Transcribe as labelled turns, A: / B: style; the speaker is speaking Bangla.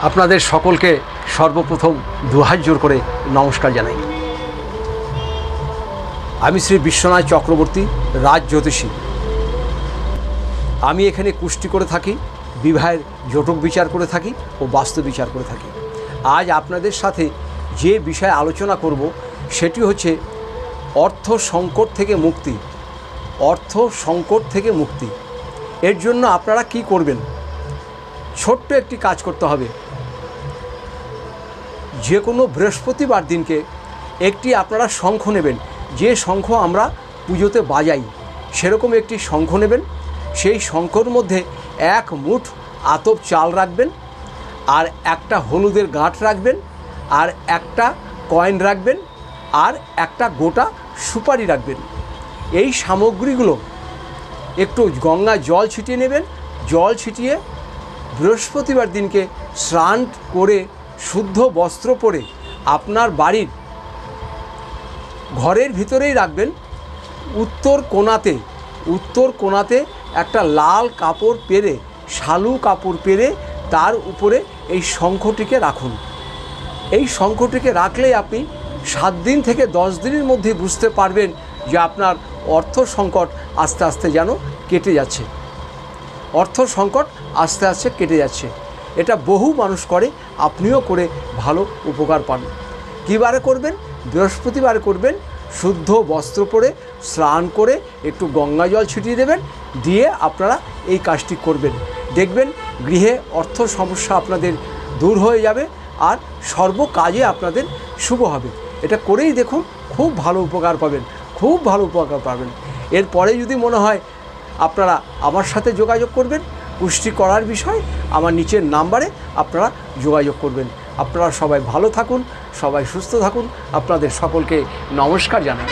A: আপনাদের সকলকে সর্বপ্রথম দুহাত জোর করে নমস্কার জানাই। আমি শ্রী বিশ্বনাথ চক্রবর্তী, রাজ জ্যোতিষী। আমি এখানে কুষ্টি করে থাকি, বিবাহের জটক বিচার করে থাকি ও বাস্তু বিচার করে থাকি। আজ আপনাদের সাথে যে বিষয়ে আলোচনা করব সেটি হচ্ছে অর্থ সংকট থেকে মুক্তি। অর্থ সংকট থেকে মুক্তি, এর জন্য আপনারা কি করবেন? ছোট্ট একটি কাজ করতে হবে। যে কোনো বৃহস্পতিবার দিনকে একটি আপনারা শঙ্খ নেবেন, যে শঙ্খ আমরা পুজোতে বাজাই সেরকম একটি শঙ্খ নেবেন। সেই শঙ্খর মধ্যে এক মুঠ আতপ চাল রাখবেন, আর একটা হলুদের গাঁট রাখবেন, আর একটা কয়েন রাখবেন, আর একটা গোটা সুপারি রাখবেন। এই সামগ্রীগুলো একটু গঙ্গা জল ছিটিয়ে নেবেন। জল ছিটিয়ে বৃহস্পতিবার দিনকে স্নান করে শুদ্ধ বস্ত্র পরে আপনার বাড়ির ঘরের ভিতরেই রাখবেন। উত্তর কোণাতে একটা লাল কাপড় পেরে, শালু কাপড় পেরে তার উপরে এই শঙ্খটিকে রাখুন। এই শঙ্খটিকে রাখলেই আপনি 7 দিন থেকে 10 দিনের মধ্যে বুঝতে পারবেন যে আপনার অর্থ সংকট আস্তে আস্তে যেন কেটে যাচ্ছে। অর্থ সংকট আস্তে আস্তে কেটে যাচ্ছে। এটা বহু মানুষ করে, আপনিও করে ভালো উপকার পান। কী বারে করবেন? বৃহস্পতিবার করবেন। শুদ্ধ বস্ত্র পরে স্নান করে একটু গঙ্গা জল ছিটিয়ে দেবেন, দিয়ে আপনারা এই কাজটি করবেন। দেখবেন গৃহে অর্থ সমস্যা আপনাদের দূর হয়ে যাবে, আর সর্ব কাজে আপনাদের শুভ হবে। এটা করেই দেখুন, খুব ভালো উপকার পাবেন, খুব ভালো উপকার পাবেন। এরপরে যদি মনে হয় আপনারা আমার সাথে যোগাযোগ করবেন পুষ্টি করার বিষয়, আমার নিচের নাম্বারে আপনারা যোগাযোগ করবেন। আপনারা সবাই ভালো থাকুন, সবাই সুস্থ থাকুন। আপনাদের সকলকে নমস্কার জানাই।